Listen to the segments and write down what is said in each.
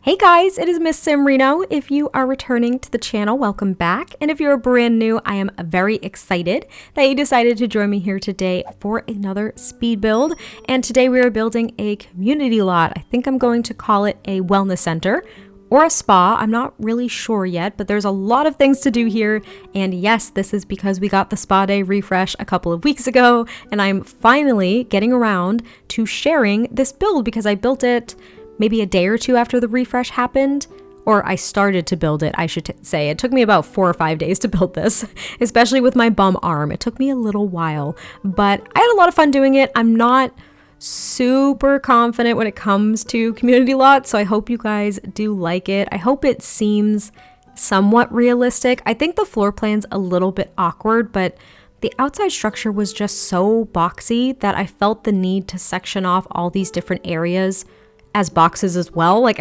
Hey guys, it is MissSimReno. If you are returning to the channel, welcome back. And if you're brand new, I am very excited that you decided to join me here today for another speed build. And today we are building a community lot. I think I'm going to call it a wellness center or a spa. I'm not really sure yet, but there's a lot of things to do here. And yes, this is because we got the spa day refresh a couple of weeks ago, and I'm finally getting around to sharing this build because I built it maybe a day or two after the refresh happened, or I started to build it, I should say. It took me about 4 or 5 days to build this, especially with my bum arm. It took me a little while, but I had a lot of fun doing it. I'm not super confident when it comes to community lots, so I hope you guys do like it. I hope it seems somewhat realistic. I think the floor plan's a little bit awkward, but the outside structure was just so boxy that I felt the need to section off all these different areas as boxes as well. Like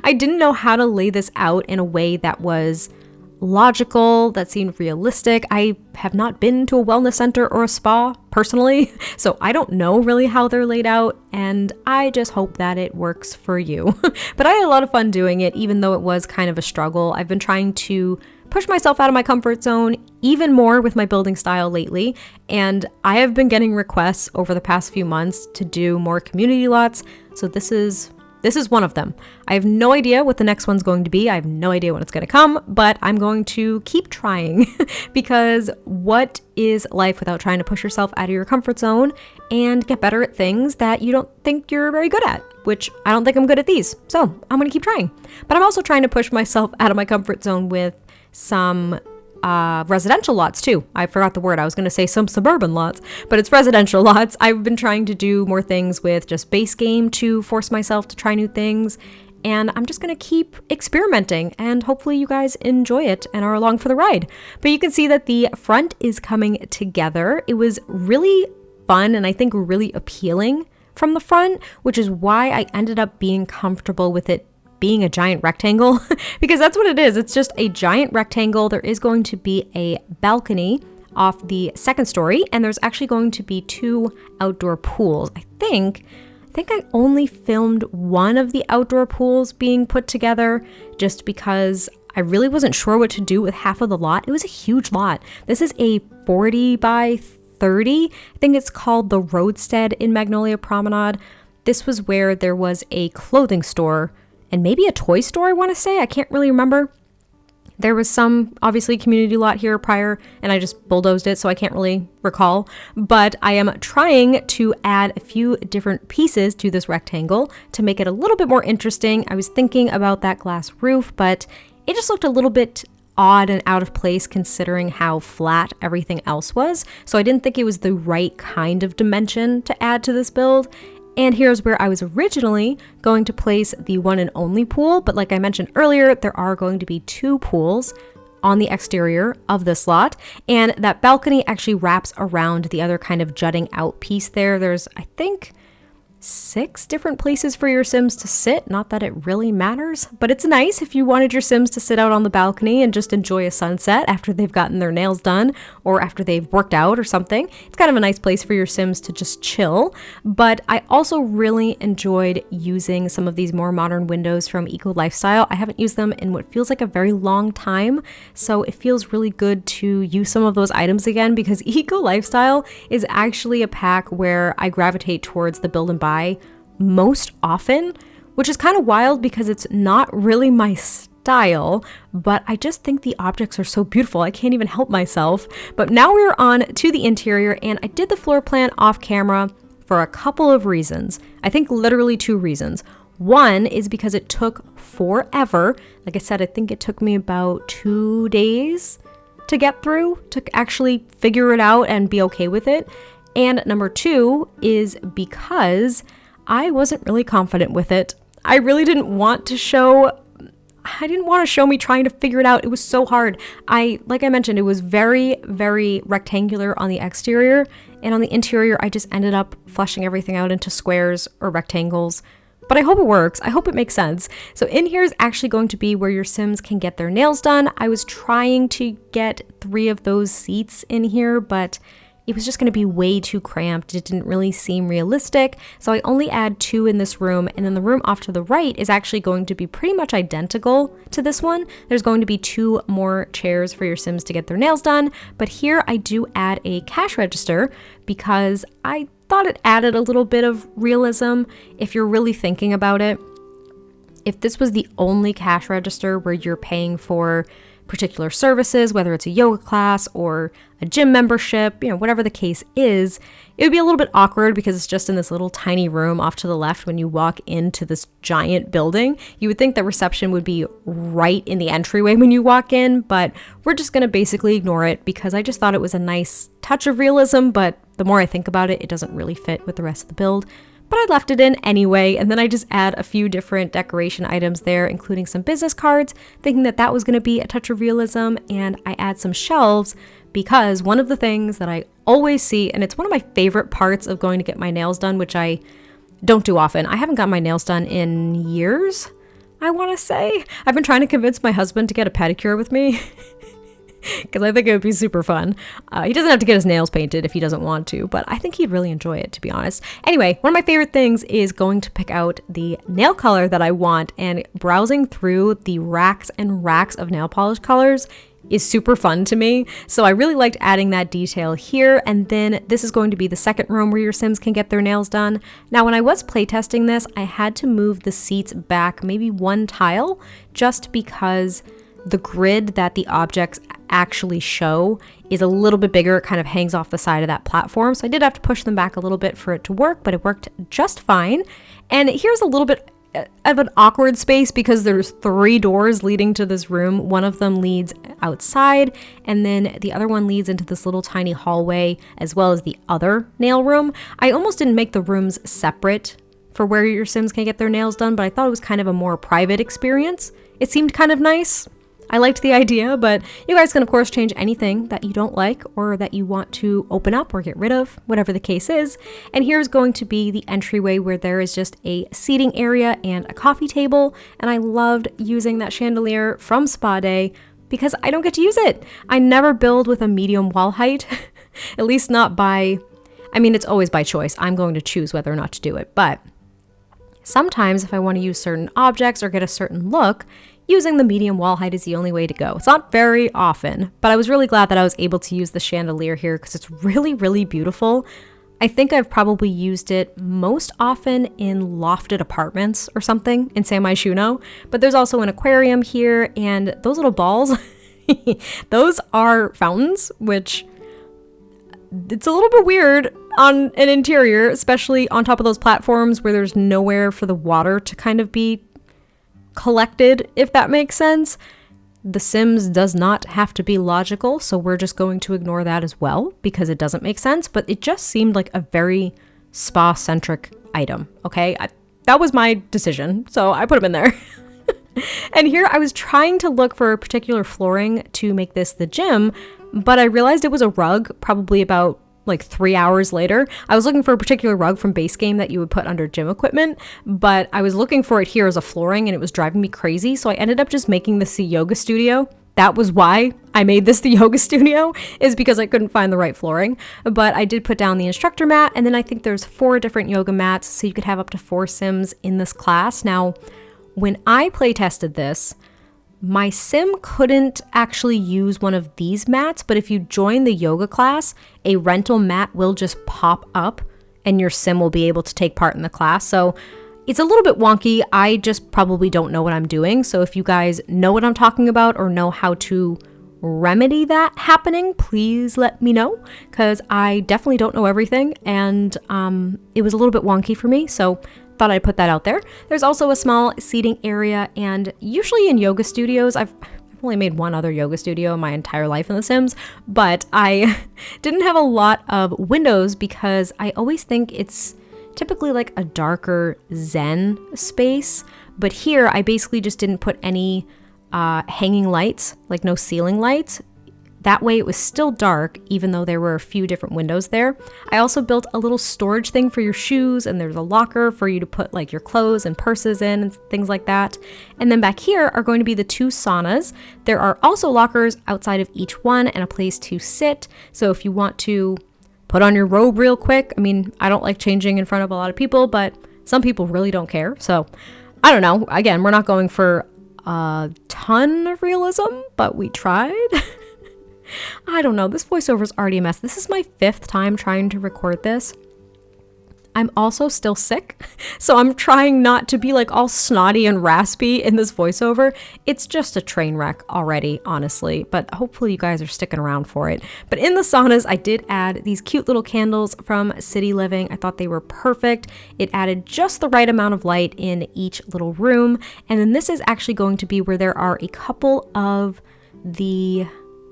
I didn't know how to lay this out in a way that was logical, that seemed realistic. I have not been to a wellness center or a spa personally, so I don't know really how they're laid out, and I just hope that it works for you. But I had a lot of fun doing it, even though it was kind of a struggle. I've been trying to push myself out of my comfort zone even more with my building style lately, and I have been getting requests over the past few months to do more community lots, so this is one of them. I have no idea what the next one's going to be. I have no idea when it's going to come, but I'm going to keep trying because what is life without trying to push yourself out of your comfort zone and get better at things that you don't think you're very good at, which I don't think I'm good at these. So I'm going to keep trying. But I'm also trying to push myself out of my comfort zone with some residential lots too. I forgot the word. I was going to say some suburban lots, but it's residential lots. I've been trying to do more things with just base game to force myself to try new things. And I'm just going to keep experimenting, and hopefully you guys enjoy it and are along for the ride. But you can see that the front is coming together. It was really fun and I think really appealing from the front, which is why I ended up being comfortable with it being a giant rectangle because that's what it is. It's just a giant rectangle. There is going to be a balcony off the second story, and there's actually going to be 2 outdoor pools. I think I only filmed one of the outdoor pools being put together just because I really wasn't sure what to do with half of the lot. It was a huge lot. This is a 40 by 30. I think it's called the Roadstead in Magnolia Promenade. This was where there was a clothing store and maybe a toy store, I want to say. I can't really remember. There was some, obviously, community lot here prior, and I just bulldozed it, so I can't really recall. But I am trying to add a few different pieces to this rectangle to make it a little bit more interesting. I was thinking about that glass roof, but it just looked a little bit odd and out of place considering how flat everything else was. So I didn't think it was the right kind of dimension to add to this build. And here's where I was originally going to place the one and only pool, but like I mentioned earlier, there are going to be 2 pools on the exterior of this lot, and that balcony actually wraps around the other kind of jutting out piece there. There's, I think, 6 different places for your Sims to sit. Not that it really matters, but it's nice if you wanted your Sims to sit out on the balcony and just enjoy a sunset after they've gotten their nails done or after they've worked out or something. It's kind of a nice place for your Sims to just chill. But I also really enjoyed using some of these more modern windows from Eco Lifestyle. I haven't used them in what feels like a very long time, so it feels really good to use some of those items again because Eco Lifestyle is actually a pack where I gravitate towards the build and buy most often, which is kind of wild because it's not really my style, but I just think the objects are so beautiful. I can't even help myself. But now we're on to the interior, and I did the floor plan off camera for a couple of reasons. I think literally 2 reasons. One is because it took forever. Like I said, I think it took me about 2 days to get through, to actually figure it out and be okay with it. And number 2 is because I wasn't really confident with it. I really didn't want to show me trying to figure it out. It was so hard. Like I mentioned, it was very, very rectangular on the exterior, and on the interior, I just ended up fleshing everything out into squares or rectangles. But I hope it works. I hope it makes sense. So in here is actually going to be where your Sims can get their nails done. I was trying to get 3 of those seats in here, but it was just going to be way too cramped. It didn't really seem realistic. So I only add 2 in this room. And then the room off to the right is actually going to be pretty much identical to this one. There's going to be 2 more chairs for your Sims to get their nails done. But here I do add a cash register because I thought it added a little bit of realism if you're really thinking about it. If this was the only cash register where you're paying for particular services, whether it's a yoga class or a gym membership, whatever the case is, it would be a little bit awkward because it's just in this little tiny room off to the left when you walk into this giant building. You would think that reception would be right in the entryway when you walk in, but we're just going to basically ignore it because I just thought it was a nice touch of realism, but the more I think about it, it doesn't really fit with the rest of the build. But I left it in anyway, and then I just add a few different decoration items there, including some business cards, thinking that that was going to be a touch of realism, and I add some shelves because one of the things that I always see, and it's one of my favorite parts of going to get my nails done, which I don't do often. I haven't got my nails done in years, I want to say. I've been trying to convince my husband to get a pedicure with me. Because I think it would be super fun. He doesn't have to get his nails painted if he doesn't want to, but I think he'd really enjoy it, to be honest. Anyway, one of my favorite things is going to pick out the nail color that I want, and browsing through the racks and racks of nail polish colors is super fun to me. So I really liked adding that detail here. And then this is going to be the second room where your Sims can get their nails done. Now, when I was playtesting this, I had to move the seats back maybe 1 tile just because the grid that the objects actually show is a little bit bigger. It kind of hangs off the side of that platform. So I did have to push them back a little bit for it to work, but it worked just fine. And here's a little bit of an awkward space because there's 3 doors leading to this room. One of them leads outside, and then the other one leads into this little tiny hallway, as well as the other nail room. I almost didn't make the rooms separate for where your Sims can get their nails done, but I thought it was kind of a more private experience. It seemed kind of nice. I liked the idea, but you guys can of course change anything that you don't like or that you want to open up or get rid of, whatever the case is. And here's going to be the entryway where there is just a seating area and a coffee table. And I loved using that chandelier from Spa Day because I don't get to use it. I never build with a medium wall height, at least not by, it's always by choice. I'm going to choose whether or not to do it. But sometimes if I want to use certain objects or get a certain look, using the medium wall height is the only way to go. It's not very often, but I was really glad that I was able to use the chandelier here because it's really, really beautiful. I think I've probably used it most often in lofted apartments or something in San Myshuno, but there's also an aquarium here, and those little balls, those are fountains, which it's a little bit weird on an interior, especially on top of those platforms where there's nowhere for the water to kind of be collected, if that makes sense. The Sims does not have to be logical, so we're just going to ignore that as well because it doesn't make sense, but it just seemed like a very spa-centric item, okay? That was my decision, so I put them in there. And here I was trying to look for a particular flooring to make this the gym, but I realized it was a rug probably about 3 hours later. I was looking for a particular rug from base game that you would put under gym equipment, but I was looking for it here as a flooring and it was driving me crazy. So I ended up just making this the yoga studio. That was why I made this the yoga studio, is because I couldn't find the right flooring. But I did put down the instructor mat, and then I think there's 4 different yoga mats, so you could have up to 4 Sims in this class. Now, when I play tested this, my Sim couldn't actually use one of these mats, but if you join the yoga class, a rental mat will just pop up and your Sim will be able to take part in the class. So it's a little bit wonky. I just probably don't know what I'm doing. So if you guys know what I'm talking about or know how to remedy that happening, please let me know, because I definitely don't know everything, and it was a little bit wonky for me. So thought I'd put that out there. There's also a small seating area, and usually in yoga studios, I've only made one other yoga studio in my entire life in The Sims, but I didn't have a lot of windows because I always think it's typically like a darker zen space. But here I basically just didn't put any hanging lights, like no ceiling lights. That way it was still dark, even though there were a few different windows there. I also built a little storage thing for your shoes, and there's a locker for you to put like your clothes and purses in and things like that. And then back here are going to be the 2 saunas. There are also lockers outside of each one and a place to sit. So if you want to put on your robe real quick. I mean, I don't like changing in front of a lot of people, but some people really don't care. So I don't know. Again, we're not going for a ton of realism, but we tried. I don't know. This voiceover is already a mess. This is my 5th time trying to record this. I'm also still sick, so I'm trying not to be like all snotty and raspy in this voiceover. It's just a train wreck already, honestly, but hopefully you guys are sticking around for it. But in the saunas, I did add these cute little candles from City Living. I thought they were perfect. It added just the right amount of light in each little room. And then this is actually going to be where there are a couple of the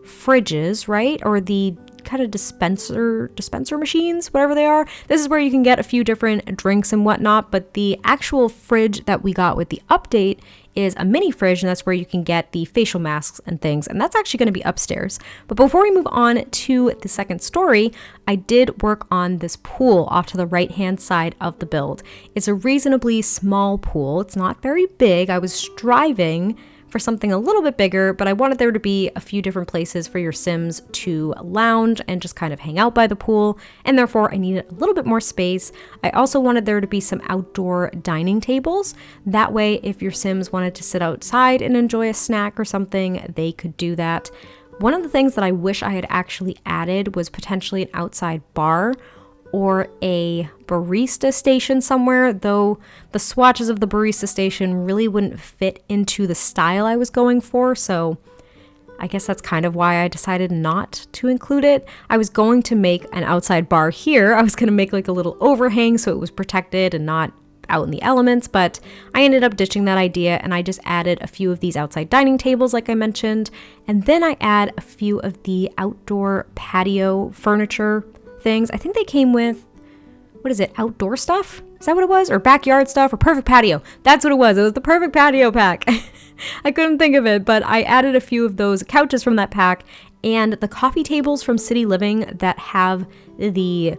fridges, right? Or the kind of dispenser machines, whatever they are. This is where you can get a few different drinks and whatnot, but the actual fridge that we got with the update is a mini fridge, and that's where you can get the facial masks and things, and that's actually going to be upstairs. But before we move on to the second story, I did work on this pool off to the right hand side of the build. It's a reasonably small pool. It's not very big. I was striving for something a little bit bigger, but I wanted there to be a few different places for your Sims to lounge and just kind of hang out by the pool, and therefore I needed a little bit more space. I also wanted there to be some outdoor dining tables. That way, if your Sims wanted to sit outside and enjoy a snack or something, they could do that. One of the things that I wish I had actually added was potentially an outside bar or a barista station somewhere, though the swatches of the barista station really wouldn't fit into the style I was going for, so I guess that's kind of why I decided not to include it. I was going to make an outside bar here. I was going to make like a little overhang so it was protected and not out in the elements, but I ended up ditching that idea and I just added a few of these outside dining tables like I mentioned, and then I add a few of the outdoor patio furniture things. I think they came with, what is it, outdoor stuff? Is that what it was? Or backyard stuff or perfect patio? That's what it was. It was the perfect patio pack. I couldn't think of it, but I added a few of those couches from that pack and the coffee tables from City Living that have the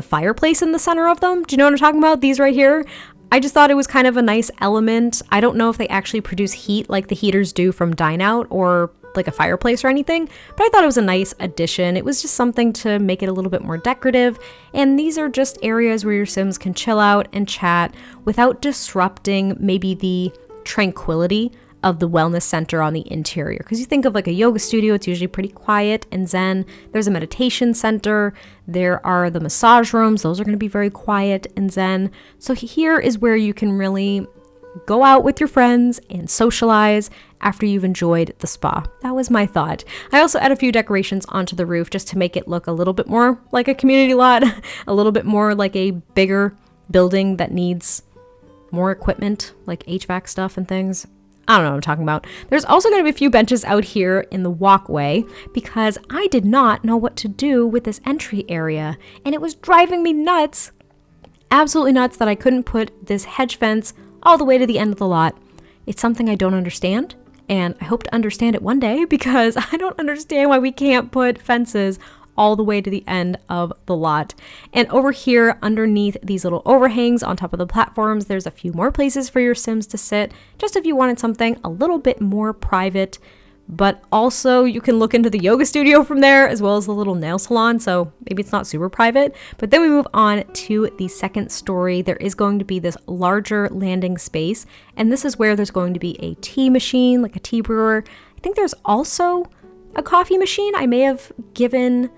fireplace in the center of them. Do you know what I'm talking about? These right here. I just thought it was kind of a nice element. I don't know if they actually produce heat like the heaters do from Dine Out or like a fireplace or anything, but I thought it was a nice addition. It was just something to make it a little bit more decorative, and these are just areas where your Sims can chill out and chat without disrupting maybe the tranquility of the wellness center on the interior. Because you think of like a yoga studio, it's usually pretty quiet and zen. There's a meditation center, there are the massage rooms, those are going to be very quiet and zen. So here is where you can really go out with your friends and socialize after you've enjoyed the spa. That was my thought. I also add a few decorations onto the roof just to make it look a little bit more like a community lot, a little bit more like a bigger building that needs more equipment, like HVAC stuff and things. I don't know what I'm talking about. There's also going to be a few benches out here in the walkway because I did not know what to do with this entry area, and it was driving me nuts, absolutely nuts, that I couldn't put this hedge fence all the way to the end of the lot. It's something I don't understand, and I hope to understand it one day because I don't understand why we can't put fences all the way to the end of the lot. And over here underneath these little overhangs on top of the platforms, there's a few more places for your Sims to sit, just if you wanted something a little bit more private. But also you can look into the yoga studio from there as well as the little nail salon, so maybe it's not super private. But then we move on to the second story. There is going to be this larger landing space, and this is where there's going to be a tea machine, like a tea brewer. I think there's also a coffee machine. I may have given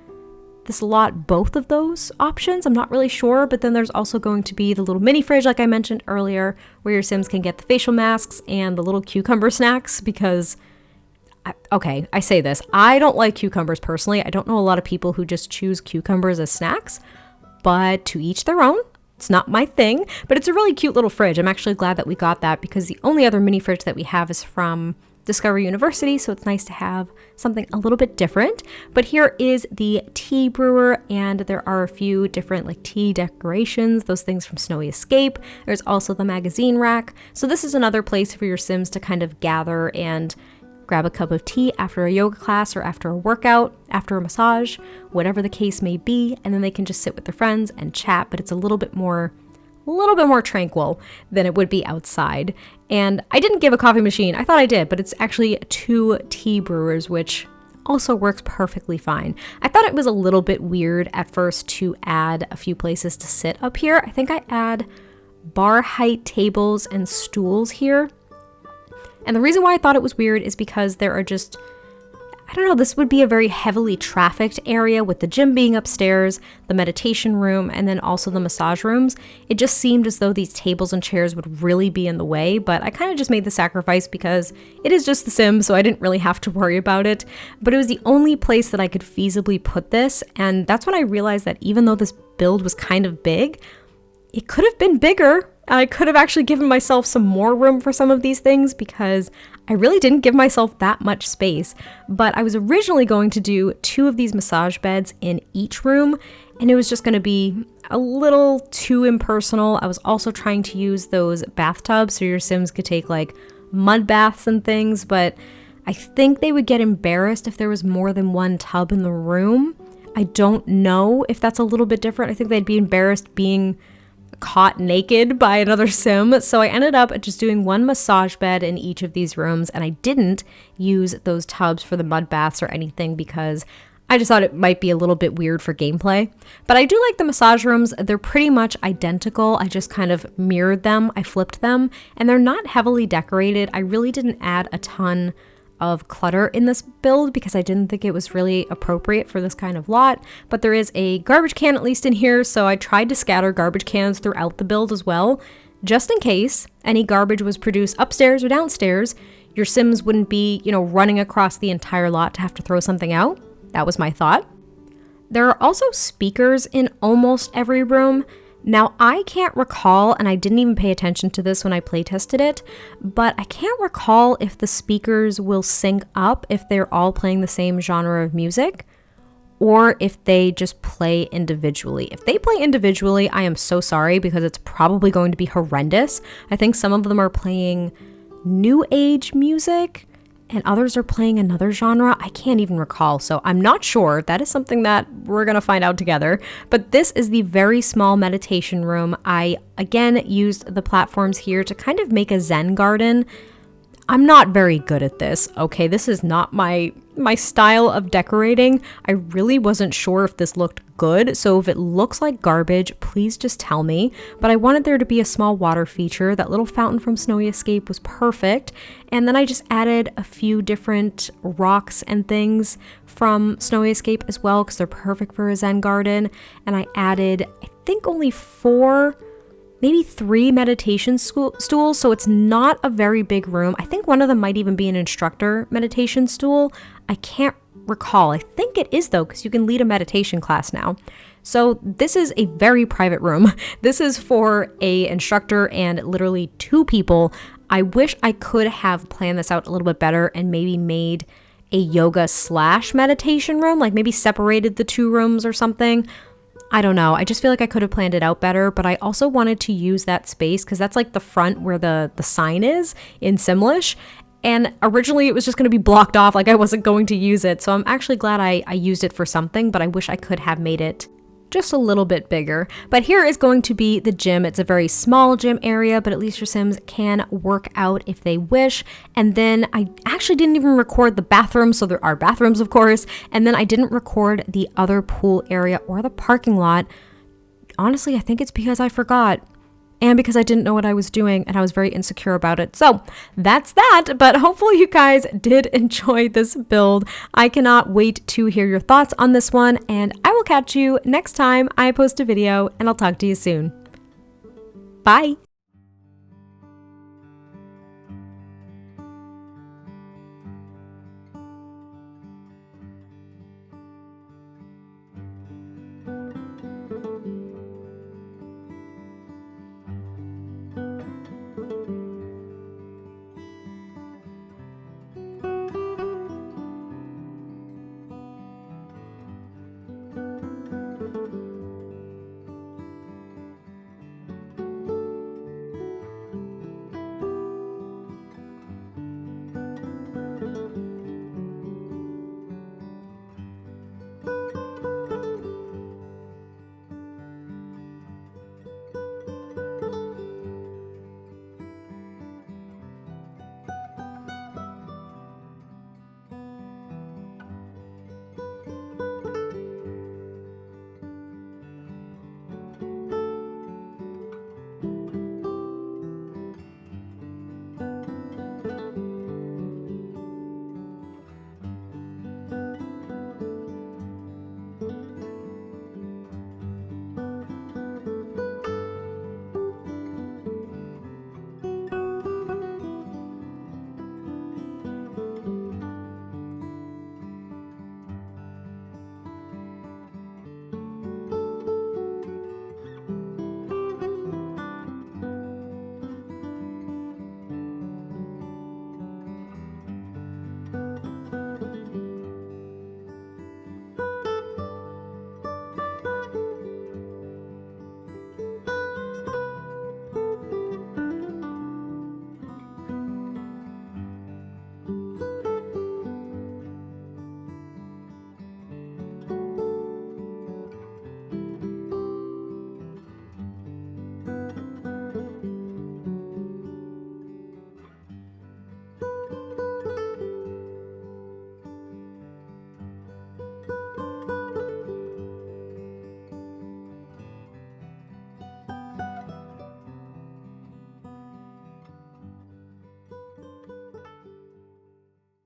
this lot both of those options, I'm not really sure. But then there's also going to be the little mini fridge like I mentioned earlier, where your Sims can get the facial masks and the little cucumber snacks because okay, I say this, I don't like cucumbers personally. I don't know a lot of people who just choose cucumbers as snacks, but to each their own. It's not my thing, but it's a really cute little fridge. I'm actually glad that we got that because the only other mini fridge that we have is from Discovery University, so it's nice to have something a little bit different. But here is the tea brewer, and there are a few different like tea decorations, those things from Snowy Escape. There's also the magazine rack. So this is another place for your Sims to kind of gather and grab a cup of tea after a yoga class or after a workout, after a massage, whatever the case may be, and then they can just sit with their friends and chat, but it's a little bit more tranquil than it would be outside. And I didn't give a coffee machine. I thought I did, but it's actually 2 tea brewers, which also works perfectly fine. I thought it was a little bit weird at first to add a few places to sit up here. I think I add bar height tables and stools here. And the reason why I thought it was weird is because there are just, I don't know, this would be a very heavily trafficked area with the gym being upstairs, the meditation room, and then also the massage rooms. It just seemed as though these tables and chairs would really be in the way, but I kind of just made the sacrifice because it is just The Sims, so I didn't really have to worry about it. But it was the only place that I could feasibly put this, and that's when I realized that even though this build was kind of big, it could have been bigger. I could have actually given myself some more room for some of these things because I really didn't give myself that much space. But I was originally going to do 2 of these massage beds in each room, and it was just going to be a little too impersonal. I was also trying to use those bathtubs so your Sims could take like mud baths and things, but I think they would get embarrassed if there was more than one tub in the room. I don't know if that's a little bit different. I think they'd be embarrassed being caught naked by another Sim. So I ended up just doing 1 massage bed in each of these rooms, and I didn't use those tubs for the mud baths or anything because I just thought it might be a little bit weird for gameplay. But I do like the massage rooms. They're pretty much identical. I just kind of mirrored them. I flipped them, and they're not heavily decorated. I really didn't add a ton of clutter in this build because I didn't think it was really appropriate for this kind of lot, but there is a garbage can at least in here, so I tried to scatter garbage cans throughout the build as well, just in case any garbage was produced upstairs or downstairs. Your Sims wouldn't be, running across the entire lot to have to throw something out. That was my thought. There are also speakers in almost every room. Now, I can't recall, and I didn't even pay attention to this when I playtested it, but I can't recall if the speakers will sync up if they're all playing the same genre of music, or if they just play individually. If they play individually, I am so sorry because it's probably going to be horrendous. I think some of them are playing new age music, and others are playing another genre. I can't even recall, so I'm not sure. That is something that we're gonna find out together. But this is the very small meditation room. I, again, used the platforms here to kind of make a Zen garden. I'm not very good at this, okay? This is not my style of decorating. I really wasn't sure if this looked good, so if it looks like garbage, please just tell me. But I wanted there to be a small water feature. That little fountain from Snowy Escape was perfect. And then I just added a few different rocks and things from Snowy Escape as well, because they're perfect for a Zen garden. And I added, I think, only 4, maybe 3 meditation stools, so it's not a very big room. I think one of them might even be an instructor meditation stool. I can't recall. I think it is though, because you can lead a meditation class now. So this is a very private room. This is for a instructor and literally 2 people. I wish I could have planned this out a little bit better and maybe made a yoga / meditation room, like maybe separated the 2 rooms or something. I don't know. I just feel like I could have planned it out better, but I also wanted to use that space because that's like the front where the sign is in Simlish. And originally it was just going to be blocked off, like I wasn't going to use it. So I'm actually glad I used it for something, but I wish I could have made it just a little bit bigger. But here is going to be the gym. It's a very small gym area, but at least your Sims can work out if they wish. And then I actually didn't even record the bathroom, so there are bathrooms, of course. And then I didn't record the other pool area or the parking lot. Honestly, I think it's because I forgot. And because I didn't know what I was doing and I was very insecure about it. So that's that, but hopefully you guys did enjoy this build. I cannot wait to hear your thoughts on this one, and I will catch you next time I post a video, and I'll talk to you soon. Bye!